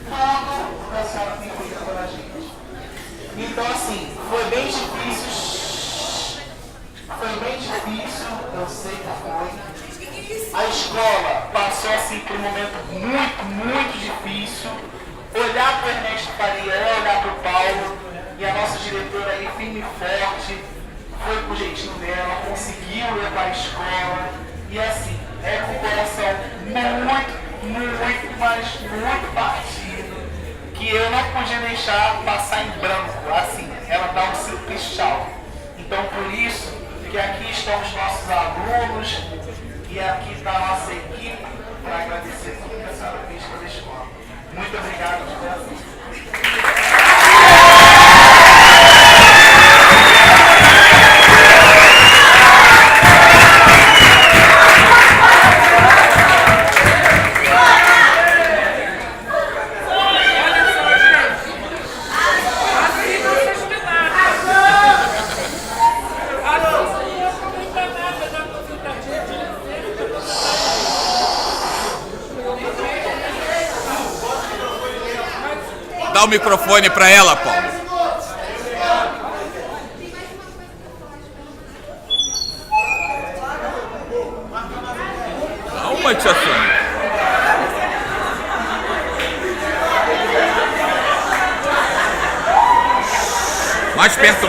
tudo a senhora tem feito pela gente. Então, assim, foi bem difícil, eu sei que foi. A escola passou, assim, por um momento muito difícil. Olhar para o Ernesto Faria, olhar para o Paulo, e a nossa diretora aí, firme e forte, foi com o jeitinho dela, conseguiu levar a escola, e assim, é com o coração muito partido, que eu não podia deixar passar em branco, assim, ela dá um simples tchau. Então, por isso, que aqui estão os nossos alunos, e aqui está a nossa equipe, para agradecer tudo que a senhora fez pela escola. Muito obrigado de coração. Dá o microfone para ela, Paulo. Calma, tia Sônia. Mais perto.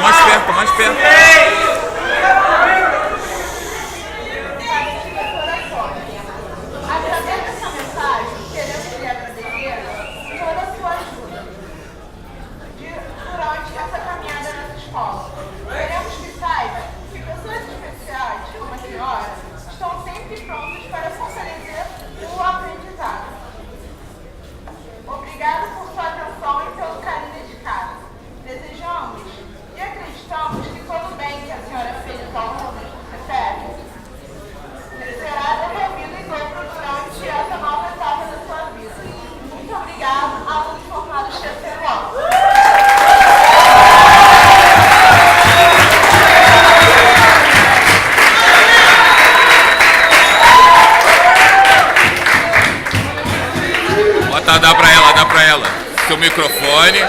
Dá pra ela. Seu microfone.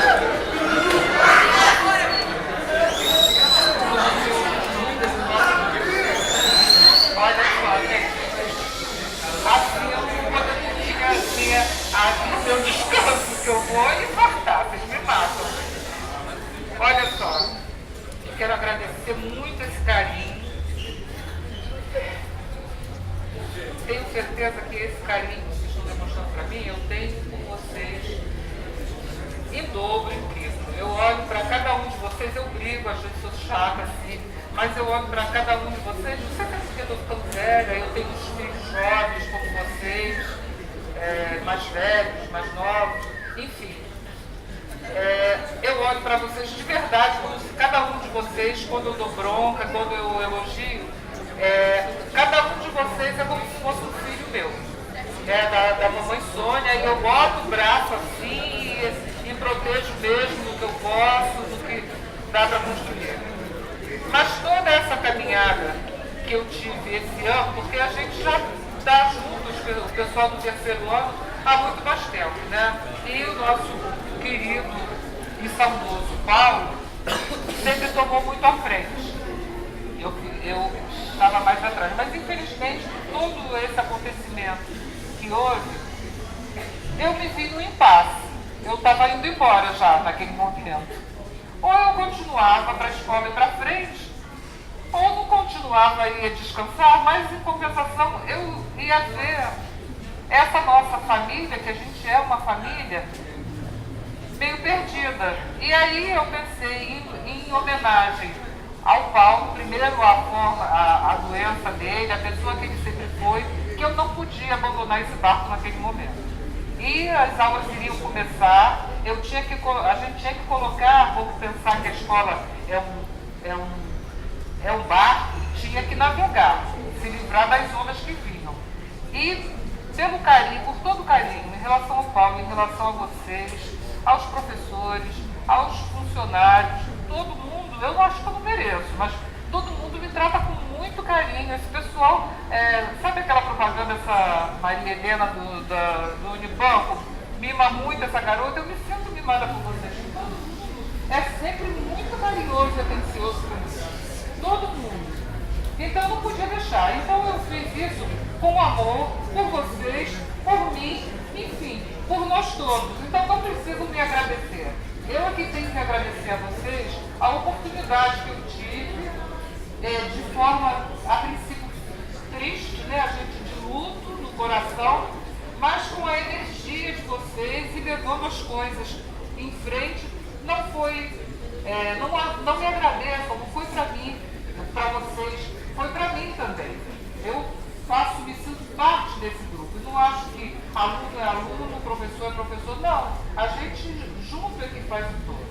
Olha só, gente. Assim eu não poderia ter aqui seu descanso que eu vou infartar, vocês me matam. Olha só, eu quero agradecer muito esse carinho. Tenho certeza que esse carinho que vocês estão demonstrando para mim, eu tenho com vocês em dobro, em triplo. Eu olho para cada um de vocês, eu brigo, às vezes sou chata assim, mas eu olho para cada um de vocês, não sei se eu estou ficando velha, eu tenho uns filhos jovens como vocês, mais velhos, mais novos, enfim. Eu olho para vocês de verdade, cada um de vocês, quando eu dou bronca, quando eu elogio, cada um de vocês é como se fosse um filho meu, da mamãe Sônia, e eu boto o braço assim e protejo mesmo do que eu posso, do que dá para construir. Mas toda essa caminhada que eu tive esse ano, porque a gente já está juntos, o pessoal do terceiro ano, há muito mais tempo, né? E o nosso querido e saudoso Paulo sempre tomou muito à frente. Eu estava mais atrás. Mas, infelizmente, todo esse acontecimento que houve, eu me vi no impasse. Eu estava indo embora já naquele momento. Ou eu continuava para a escola e para frente, ou não continuava e ia descansar, mas, em compensação, eu ia ver essa nossa família, que a gente é uma família, meio perdida. E aí eu pensei em homenagem ao Paulo, primeiro a doença dele, a pessoa que ele sempre foi, que eu não podia abandonar esse barco naquele momento. E as aulas iriam começar, a gente tinha que colocar, vamos pensar que a escola é um barco, tinha que navegar, se livrar das ondas que vinham. E pelo carinho, por todo o carinho, em relação ao Paulo, em relação a vocês, aos professores, aos funcionários, todo mundo, eu não acho que eu não mereço, mas todo mundo me trata com muito carinho. Esse pessoal, sabe aquela propaganda, essa Maria Helena do Unibanco? mima muito essa garota, eu me sinto mimada por vocês. É sempre muito carinhoso e atencioso comigo. Todo mundo. Então eu não podia deixar. Então eu fiz isso com amor, por vocês, por mim, enfim, por nós todos. Então não preciso me agradecer. Eu aqui tenho que agradecer a vocês a oportunidade que eu tive, de forma, a princípio, triste, né? A gente de luto no coração, mas com a energia de vocês e levando as coisas em frente. Não foi, não me agradeçam, não foi para mim, para vocês, foi para mim também. Eu me sinto parte desse grupo. Eu não acho que aluno é aluno, professor é professor, não. A gente junto é que faz o todo.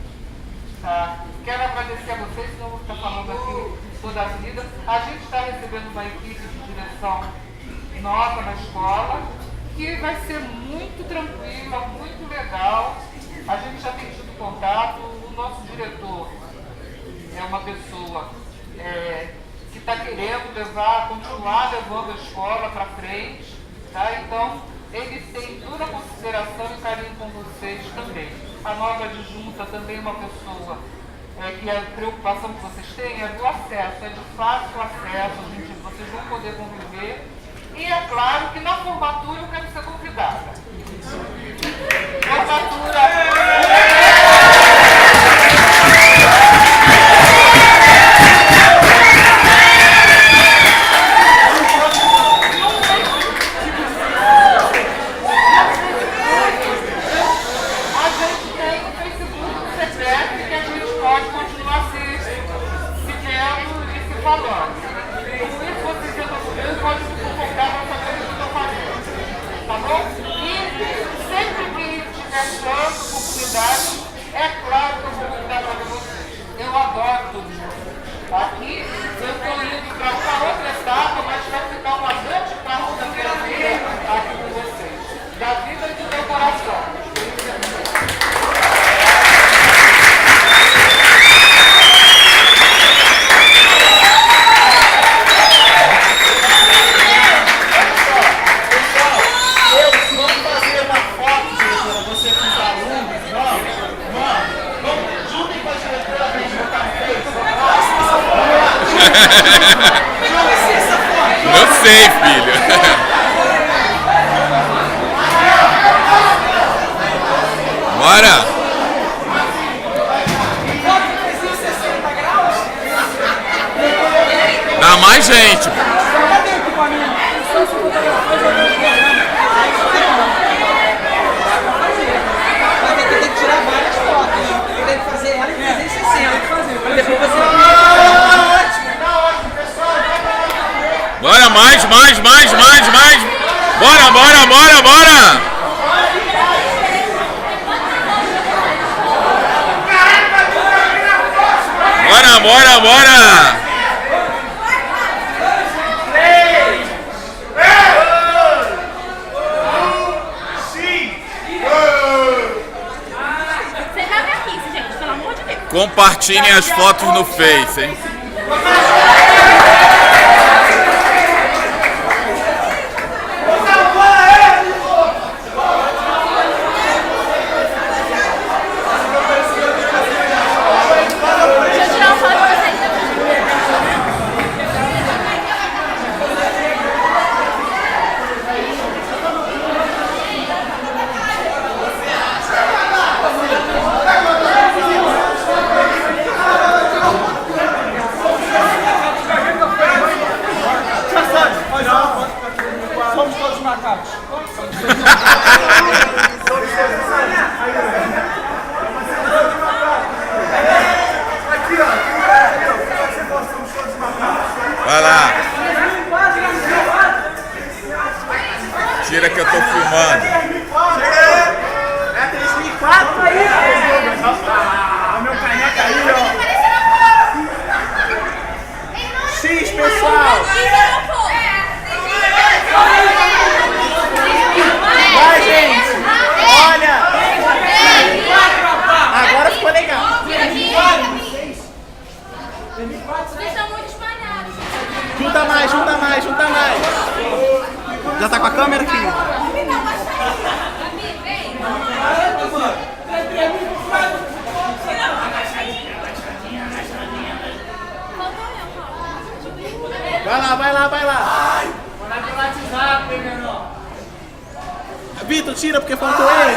Tá? Quero agradecer a vocês, senão eu vou ficar falando aqui toda a vida. A gente está recebendo uma equipe de direção nova na escola, que vai ser muito tranquila, muito legal. A gente já tem tido contato, o nosso diretor é uma pessoa que está querendo continuar levando a escola para frente, tá? Então, ele tem toda a consideração e carinho com vocês também. A nova adjunta também é uma pessoa que a preocupação que vocês têm é do acesso, é de fácil acesso, vocês vão poder conviver. E é claro que na formatura eu quero ser convidada. Formatura! É claro que eu vou convidar para vocês. Eu adoro todo mundo. Aqui eu estou indo para uma outra etapa, mas vai ficar uma grande parte da minha vida aqui com vocês. Da vida e do meu coração. Não sei, filho. Bora! Dá mais gente. Vai ter que tirar várias fotos. Tem que fazer ela e fazer 60. Depois você... Bora, mais. Bora. Bora. Compartilhem as fotos no Face, hein? Vai lá, vai lá, vai lá. Vai pelo WhatsApp, hein, menor. Vitor, tira porque faltou ele.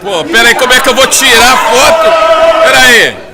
Pô, peraí, como é que eu vou tirar a foto? Peraí.